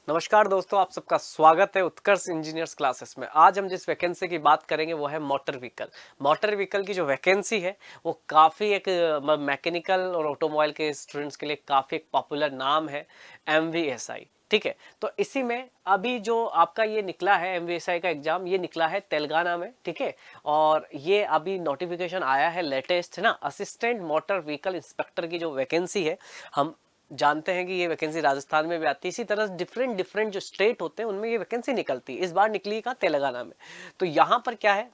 नमस्कार दोस्तों, आप सबका स्वागत है उत्कर्ष इंजीनियर्स क्लासेस में। आज हम जिस वैकेंसी की बात करेंगे वो है मोटर व्हीकल। मोटर व्हीकल की जो वैकेंसी है वो काफ़ी एक मैकेनिकल और ऑटोमोबाइल के स्टूडेंट्स के लिए काफ़ी एक पॉपुलर नाम है, MVSI। ठीक है, तो इसी में अभी जो आपका ये निकला है MVSI का एग्जाम, ये निकला है तेलंगाना में। ठीक है, और ये अभी नोटिफिकेशन आया है लेटेस्ट, है ना। असिस्टेंट मोटर व्हीकल इंस्पेक्टर की जो वैकेंसी है, हम जानते हैं कि ये वैकेंसी राजस्थान में भी आती है। इसी तरह डिफरेंट डिफरेंट जो स्टेट होते हैं उनमें ये वैकेंसी निकलती है। इस बार निकली कहाँ? तेलंगाना में। तो यहाँ पर क्या है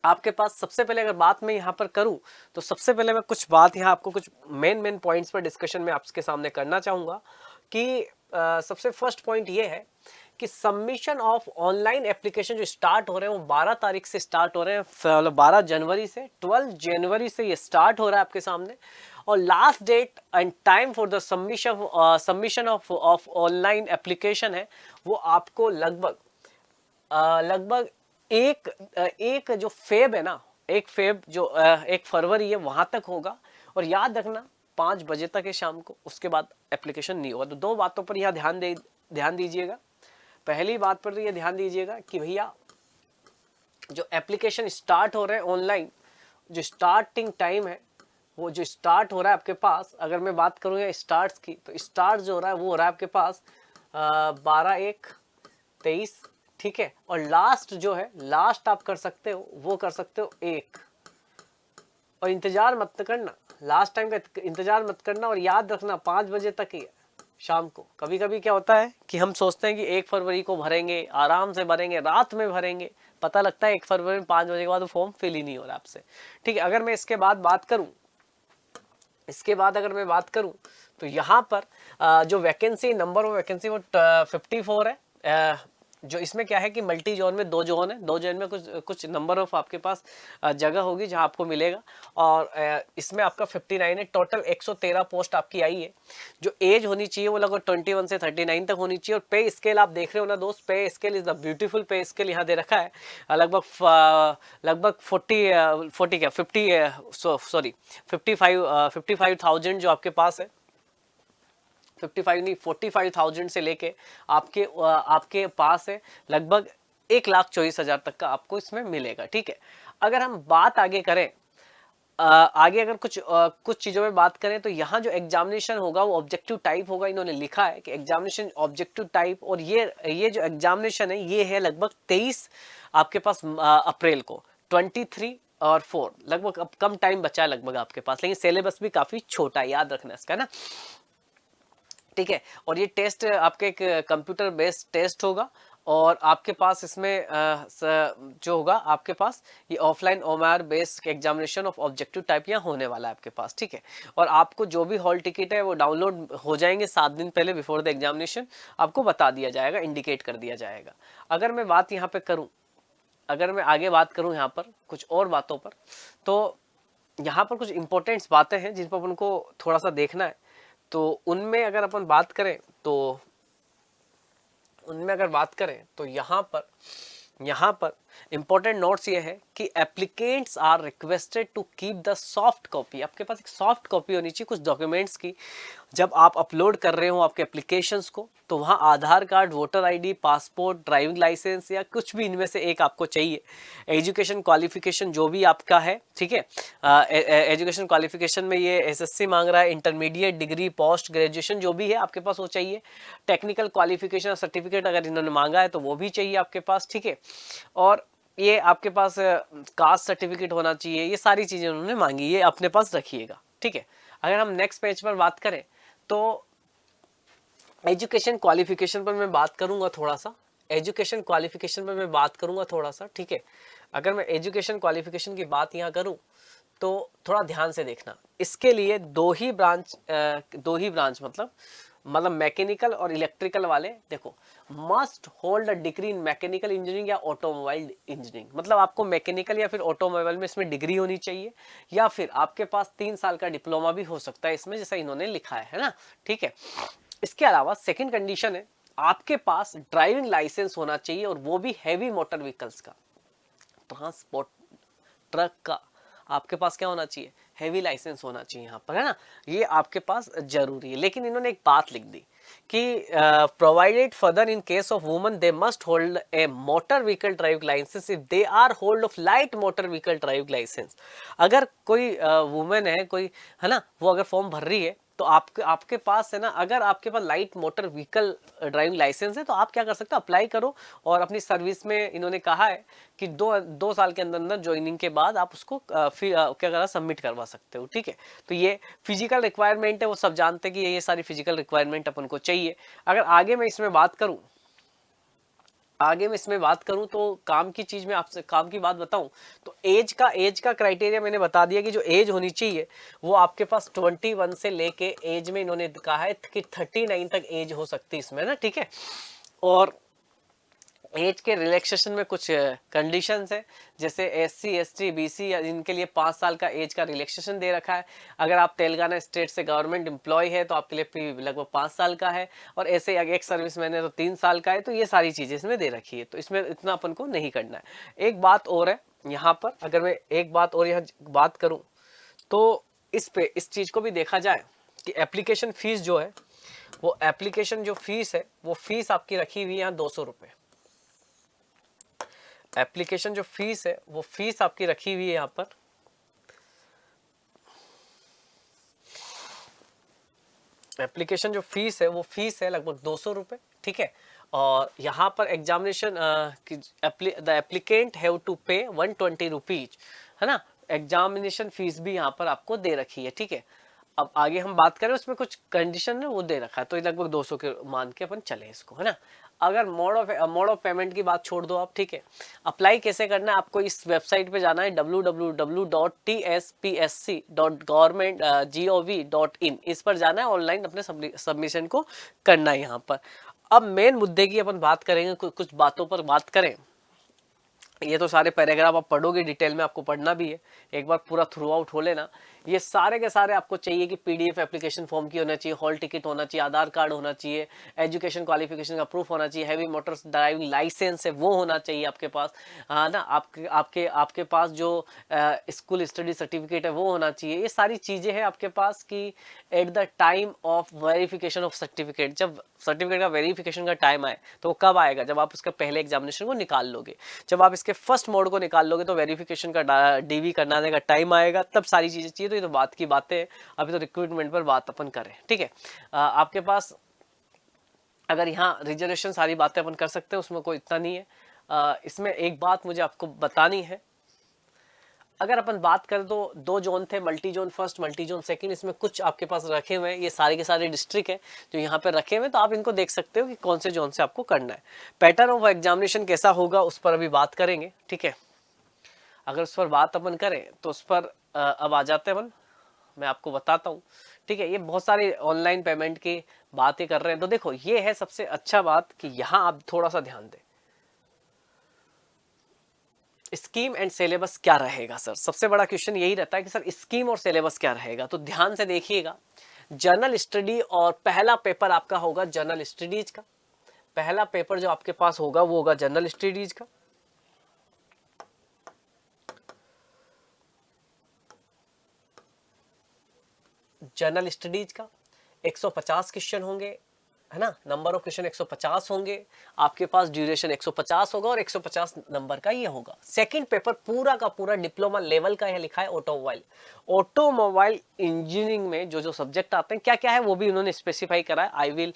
आपके पास, सबसे पहले अगर बात मैं यहाँ पर करूँ तो सबसे पहले मैं कुछ बात यहाँ आपको कुछ मेन पॉइंट्स पर डिस्कशन में आपके सामने करना चाहूँगा कि सबसे फर्स्ट पॉइंट ये है कि सबमिशन ऑफ ऑनलाइन एप्लीकेशन जो स्टार्ट हो रहे हैं वो 12 तारीख से स्टार्ट हो रहे हैं, 12 जनवरी से 12 जनवरी से ये स्टार्ट हो रहा है आपके सामने। और last date and time for the submission of online application है वो आपको लगभग एक जो फेब है ना, एक फेब जो 1 फरवरी है वहां तक होगा। और याद रखना 5 बजे तक है शाम को, उसके बाद एप्लीकेशन नहीं होगा। तो दो बातों पर यहाँ ध्यान दीजिएगा। पहली बात पर तो ये ध्यान दीजिएगा कि भैया जो एप्लीकेशन स्टार्ट हो रहे हैं ऑनलाइन, जो स्टार्टिंग टाइम है वो जो स्टार्ट हो रहा है आपके पास, अगर मैं बात करूँ या स्टार्ट की, तो स्टार्ट जो हो रहा है वो हो रहा है आपके पास 12/1/23। ठीक है, और लास्ट जो है, लास्ट आप कर सकते हो वो कर सकते हो 1। और इंतजार मत करना, लास्ट टाइम का इंतजार मत करना। और याद रखना 5 बजे तक ही है शाम को। कभी कभी क्या होता है कि हम सोचते हैं कि 1 फरवरी को भरेंगे, आराम से भरेंगे, रात में भरेंगे, पता लगता है 1 फरवरी में 5 बजे के बाद वो फॉर्म फिल ही नहीं हो रहा आपसे। ठीक है, अगर मैं इसके बाद बात करूं, अगर मैं बात करूं तो यहाँ पर जो वैकेंसी, नंबर ऑफ वैकेंसी वो 54 है। जो इसमें क्या है कि मल्टी जोन में 2 जोन है, 2 जोन में कुछ कुछ नंबर ऑफ आपके पास जगह होगी जहां आपको मिलेगा। और इसमें आपका 59 है। टोटल 113 पोस्ट आपकी आई है। जो एज होनी चाहिए वो लगभग 21 से 39 तक होनी चाहिए। और पे स्केल आप देख रहे हो ना दोस्त, पे स्केल इज द ब्यूटीफुल पे स्केल यहाँ दे रखा है। लगभग 40 क्या 55,000 जो आपके पास है, 55 नहीं 45,000 से लेके आपके पास है लगभग 1,24,000 तक का आपको इसमें मिलेगा। ठीक है, अगर हम बात आगे करें, आगे अगर कुछ चीजों में बात करें तो यहाँ जो एग्जामिनेशन होगा वो ऑब्जेक्टिव टाइप होगा। इन्होंने लिखा है कि एग्जामिनेशन ऑब्जेक्टिव टाइप। और ये जो एग्जामिनेशन है ये है लगभग 23 आपके पास अप्रैल को, 23 और 4 लगभग। अब कम टाइम बचा है लगभग आपके पास, लेकिन सिलेबस भी काफी छोटा है, याद रखना इसका ना। ठीक है, और ये टेस्ट आपके एक कंप्यूटर बेस्ड टेस्ट होगा। और आपके पास इसमें जो होगा आपके पास ये offline OMR based examination of objective type यहाँ होने वाला है आपके पास। ठीक है, और आपको जो भी हॉल टिकट है वो डाउनलोड हो जाएंगे 7 दिन पहले, बिफोर द एग्जामिनेशन आपको बता दिया जाएगा, इंडिकेट कर दिया जाएगा। अगर मैं बात यहाँ पे करूँ, अगर मैं आगे बात करूँ यहाँ पर कुछ और बातों पर, तो यहाँ पर कुछ इंपॉर्टेंट बातें हैं जिन पर अपन को थोड़ा सा देखना है। तो उनमें अगर अपन बात करें तो यहाँ पर इंपॉर्टेंट नोट्स ये है कि applicants are requested to keep the soft copy. आपके पास एक सॉफ्ट कॉपी होनी चाहिए कुछ डॉक्यूमेंट्स की, जब आप अपलोड कर रहे हो आपके एप्लीकेशंस को। तो वहाँ Aadhaar card, voter ID, passport, driving licence या कुछ भी इनमें से एक आपको चाहिए। एजुकेशन क्वालिफिकेशन जो भी आपका है, ठीक है, एजुकेशन क्वालिफिकेशन में ये एसएससी मांग रहा है, इंटरमीडिएट, डिग्री, पोस्ट ग्रेजुएशन जो भी है आपके पास वो चाहिए। टेक्निकल क्वालिफिकेशन सर्टिफिकेट अगर इन्होंने मांगा है तो वो भी चाहिए आपके पास। ठीक है, और ये आपके पास कास्ट सर्टिफिकेट होना चाहिए। ये सारी चीजें उन्होंने मांगी, ये अपने पास रखिएगा। ठीक है, अगर हम नेक्स्ट पेज पर बात करें तो एजुकेशन क्वालिफिकेशन पर मैं बात करूंगा थोड़ा सा। ठीक है, अगर मैं एजुकेशन क्वालिफिकेशन की बात यहाँ करूं तो थोड़ा ध्यान से देखना। इसके लिए दो ही ब्रांच मतलब मैकेनिकल और इलेक्ट्रिकल वाले, देखो, must hold a degree in mechanical engineering या ऑटोमोबाइल इंजीनियरिंग। मतलब आपको मैकेनिकल या फिर ऑटोमोबाइल में इसमें डिग्री होनी चाहिए, या फिर आपके पास 3 साल का डिप्लोमा भी हो सकता है इसमें, जैसा इन्होंने लिखा है ना। ठीक है, इसके अलावा सेकंड कंडीशन है आपके पास ड्राइविंग लाइसेंस होना चाहिए, और वो भी हैवी मोटर व्हीकल्स का, ट्रांसपोर्ट, ट्रक का आपके पास क्या होना चाहिए, हैवी लाइसेंस होना चाहिए यहाँ पर, है ना। ये आपके पास जरूरी है। लेकिन इन्होंने एक बात लिख दी कि provided further in case of woman they must hold a motor vehicle driving licence if they are hold of light motor vehicle driving licence. अगर कोई वुमेन है, कोई है ना, वो अगर फॉर्म भर रही है तो आपके आपके पास है ना, अगर आपके पास light motor vehicle driving licence है तो आप क्या कर सकते हो, अप्लाई करो और अपनी सर्विस में इन्होंने कहा है कि दो साल के अंदर अंदर ज्वाइनिंग के बाद आप उसको क्या करा सबमिट करवा सकते हो। ठीक है, तो ये फिजिकल रिक्वायरमेंट है, वो सब जानते हैं कि ये सारी फिजिकल रिक्वायरमेंट अपन को चाहिए। अगर आगे मैं इसमें बात करूं तो काम की चीज में आपसे काम की बात बताऊं तो एज का क्राइटेरिया मैंने बता दिया कि जो एज होनी चाहिए वो आपके पास 21 से लेके एज में इन्होंने कहा है कि 39 तक एज हो सकती है इसमें ना। ठीक है, और एज के रिलैक्सेशन में कुछ कंडीशंस है, जैसे SC ST BC इनके लिए 5 साल का एज का रिलैक्सेशन दे रखा है। अगर आप तेलंगाना स्टेट से गवर्नमेंट एम्प्लॉय है तो आपके लिए लगभग 5 साल का है, और ऐसे एक सर्विस मैन है तो 3 साल का है। तो ये सारी चीजें इसमें दे रखी है, तो इसमें इतना अपन को नहीं करना है। एक बात और है यहाँ पर, अगर मैं एक बात और यहाँ बात करूँ तो इस चीज को भी देखा जाए कि एप्लीकेशन फीस जो है, वो एप्लीकेशन जो फीस है वो फीस आपकी रखी हुई है यहाँ 200 रुपये। एप्लीकेशन जो फीस है वो फीस आपकी रखी हुई है यहाँ पर एप्लीकेशन जो फीस है वो फीस है लगभग 200 रुपये। ठीक है, और यहाँ पर examination the applicant have to pay 120 rupees, है ना, एग्जामिनेशन फीस भी यहाँ पर आपको दे रखी है। ठीक है, अब आगे हम बात करें उसमें कुछ कंडीशन है वो दे रखा है, तो लगभग 200 के मान के अपन चले इसको, है ना। अगर मोड ऑफ पेमेंट की बात छोड़ दो आप। ठीक है, अप्लाई कैसे करना है, आपको इस वेबसाइट पे जाना है www.tspsc.government.gov.in, इस पर जाना है, ऑनलाइन अपने सबमिशन को करना है यहाँ पर। अब मेन मुद्दे की अपन बात करेंगे, कुछ बातों पर बात करें। ये तो सारे पैराग्राफ आप पढ़ोगे, डिटेल में आपको पढ़ना भी है, एक बार पूरा थ्रू आउट हो लेना। ये सारे के सारे आपको चाहिए कि PDF एप्लीकेशन फॉर्म की होना चाहिए, हॉल टिकट होना चाहिए, आधार कार्ड होना चाहिए, एजुकेशन क्वालिफिकेशन का प्रूफ होना चाहिए, हैवी मोटर ड्राइविंग लाइसेंस है वो होना चाहिए आपके पास, हाँ ना, आपके पास जो स्कूल स्टडी सर्टिफिकेट है वो होना चाहिए। ये सारी चीज़ें हैं आपके पास कि at the time of verification of certificate, जब सर्टिफिकेट का वेरिफिकेशन का टाइम आए तो वो कब आएगा, जब आप उसका पहले एग्जामिनेशन को निकाल लोगे। जब आप इसके फर्स्ट मोड को निकाल लोगे तो वेरिफिकेशन का DV करने का टाइम आएगा, तब सारी चीजें चाहिए। तो ये तो बात की बातें हैं, अभी तो रिक्रूटमेंट पर बात अपन करें। ठीक है, आपके पास अगर यहाँ रिजर्वेशन सारी बातें अपन कर सकते हैं, उसमें कोई इतना नहीं है। इसमें एक बात मुझे आपको बतानी है, अगर अपन बात करें तो 2 जोन थे, multi zone first, multi zone second. इसमें कुछ आपके पास रखे हुए हैं, ये सारे के सारे डिस्ट्रिक्ट है जो यहाँ पे रखे हुए हैं, तो आप इनको देख सकते हो कि कौन से जोन से आपको करना है। पैटर्न ऑफ एग्जामिनेशन कैसा होगा उस पर अभी बात करेंगे। ठीक है, अगर उस पर बात अपन करें तो उस पर अब आ जाते हैं अपन, मैं आपको बताता हूँ। ठीक है, ये बहुत सारी ऑनलाइन पेमेंट की बातें कर रहे हैं, तो देखो ये है सबसे अच्छा बात कि यहाँ आप थोड़ा सा ध्यान दें, स्कीम एंड सिलेबस क्या रहेगा। सर सबसे बड़ा क्वेश्चन यही रहता है कि सर स्कीम और सिलेबस क्या रहेगा, तो ध्यान से देखिएगा। जनरल स्टडी, और पहला पेपर आपका होगा जनरल स्टडीज का, पहला पेपर जो आपके पास होगा वो होगा जनरल स्टडीज का। जनरल स्टडीज का 150 क्वेश्चन होंगे, है ना, नंबर ऑफ क्वेश्चन 150 होंगे, आपके पास ड्यूरेशन 150 होगा और 150 नंबर का ये होगा। सेकंड पेपर पूरा का पूरा डिप्लोमा लेवल का है, लिखा है ऑटोमोबाइल इंजीनियरिंग में जो जो सब्जेक्ट आते हैं क्या क्या है वो भी उन्होंने स्पेसिफाई करा है। I will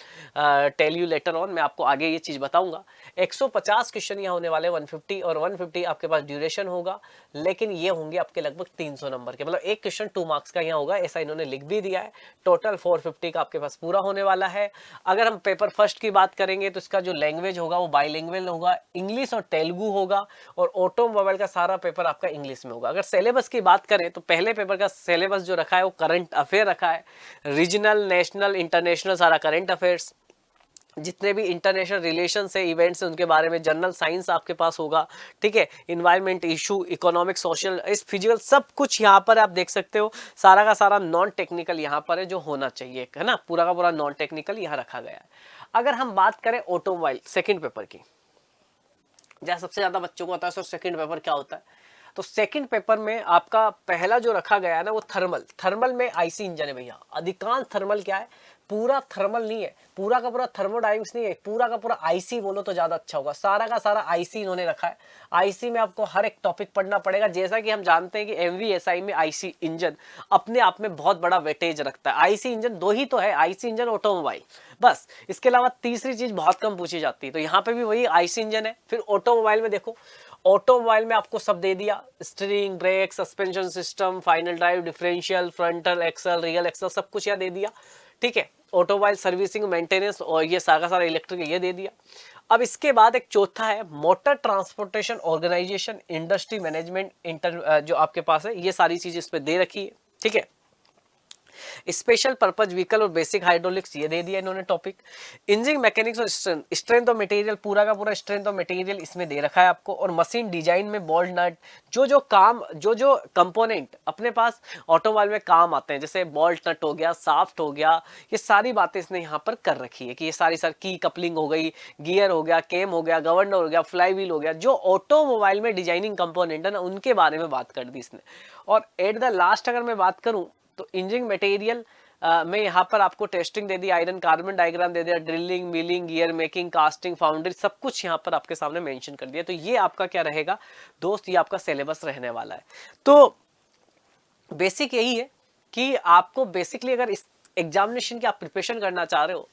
tell you later on, मैं आपको आगे ये चीज बताऊंगा। 150 क्वेश्चन यहाँ होने वाले, 150 और 150 आपके पास ड्यूरेशन होगा, लेकिन ये होंगे आपके लगभग 300 नंबर के, मतलब एक क्वेश्चन 2 मार्क्स का यहाँ होगा, ऐसा इन्होंने लिख भी दिया है। टोटल 450 का आपके पास पूरा होने वाला है। अगर हम पेपर फर्स्ट की बात करेंगे तो इसका जो लैंग्वेज होगा वो बाइलिंगुअल होगा, इंग्लिश और तेलुगु होगा, और ऑटोमोबाइल का सारा पेपर आपका इंग्लिश में होगा। अगर सिलेबस की बात करें तो पहले पेपर का सिलेबस जो रखा है वो करंट अफेयर रखा है, रीजनल, नेशनल, इंटरनेशनल सारा करंट अफेयर्स, जितने भी इंटरनेशनल रिलेशन है, इवेंट्स है, उनके बारे में। जनरल साइंस आपके पास होगा, ठीक है, इन्वायरमेंट इशू, इकोनॉमिक, सोशल, इस फिजिकल सब कुछ यहाँ पर आप देख सकते हो। सारा का सारा नॉन टेक्निकल यहाँ पर है जो होना चाहिए, है ना, पूरा का पूरा नॉन टेक्निकल यहाँ रखा गया है। अगर हम बात करें ऑटोमोबाइल सेकंड पेपर की, जहाँ सबसे ज्यादा बच्चों को होता है सर सेकंड पेपर क्या होता है, तो सेकंड पेपर में आपका पहला जो रखा गया है ना वो थर्मल में आईसी इंजन है भैया। अधिकांश थर्मल क्या है, पूरा थर्मल नहीं है, पूरा का पूरा थर्मोडायनेमिक्स नहीं है, पूरा का पूरा आईसी बोलो तो ज्यादा अच्छा होगा। सारा का सारा आईसी इन्होंने रखा है। आईसी में आपको हर एक टॉपिक पढ़ना पड़ेगा। जैसा कि हम जानते हैं कि एमवीएसआई में आईसी इंजन अपने आप में बहुत बड़ा वेटेज रखता है। आईसी इंजन दो ही तो है, आईसी इंजन ऑटोमोबाइल, बस। इसके अलावा तीसरी चीज बहुत कम पूछी जाती है। तो यहाँ पे भी वही आईसी इंजन है। फिर ऑटोमोबाइल में देखो, ऑटोमोबाइल में आपको सब दे दिया, steering, brake, suspension system, final drive, differential, frontal axle, real axle, सब कुछ यहाँ दे दिया, ठीक है। ऑटोमोबाइल सर्विसिंग, मेंटेनेंस और ये सारा इलेक्ट्रिक ये दे दिया। अब इसके बाद एक चौथा है motor transportation organisation, industry management, जो आपके पास है, ये सारी चीज इस पे दे रखी है, ठीक है। स्पेशल पर्पज व्हीकल और बेसिक हाइड्रोलिक्स ये दे दिया इन्होंने टॉपिक। इंजीनियरिंग मैकेनिक्स और स्ट्रेंथ ऑफ मटेरियल, पूरा का पूरा स्ट्रेंथ ऑफ मटेरियल इसमें दे रखा है आपको। और मशीन डिजाइन में बोल्ट नट, जो कंपोनेंट अपने पास ऑटोमोबाइल में काम आते हैं, जैसे बोल्ट नट हो गया, साफ्ट हो गया, ये सारी बातें इसने यहाँ पर कर रखी है कि ये सारी की कपलिंग हो गई, गियर हो गया, केम हो गया, गवर्नर हो गया, फ्लाई व्हील हो गया, जो ऑटोमोबाइल में डिजाइनिंग कंपोनेंट है ना, उनके बारे में बात कर दी इसने। और एट द लास्ट अगर मैं बात करूं तो इंजीनियरिंग मटेरियल में यहाँ पर आपको टेस्टिंग दे दी, आयरन कार्बन डायग्राम दे दिया, drilling, milling, gear making, casting, foundry, सब कुछ यहाँ पर आपके सामने मेंशन कर दिया। तो ये आपका क्या रहेगा दोस्त, ये आपका सिलेबस रहने वाला है। तो बेसिक यही है कि आपको बेसिकली अगर इस एग्जामिनेशन की आप प्रिपरेशन करना चाह रहे हो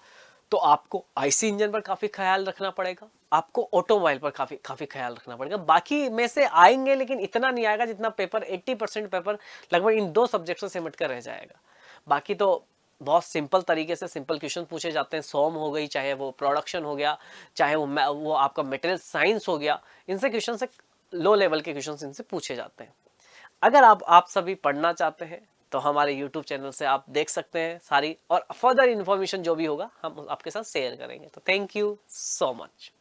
तो आपको आईसी इंजन पर काफी ख्याल रखना पड़ेगा, आपको ऑटोमोबाइल पर काफी ख्याल रखना पड़ेगा। बाकी में से आएंगे लेकिन इतना नहीं आएगा जितना पेपर 80% पेपर लगभग इन दो सब्जेक्ट से सिमट कर रह जाएगा। बाकी तो बहुत सिंपल तरीके से सिंपल क्वेश्चन पूछे जाते हैं। सोम हो गई, चाहे वो प्रोडक्शन हो गया, चाहे वो आपका मटेरियल साइंस हो गया, इनसे क्वेश्चन से लो लेवल के क्वेश्चन इनसे पूछे जाते हैं। अगर आप सभी पढ़ना चाहते हैं तो हमारे YouTube चैनल से आप देख सकते हैं सारी, और फर्दर इन्फॉर्मेशन जो भी होगा हम आपके साथ शेयर करेंगे। तो थैंक यू सो मच।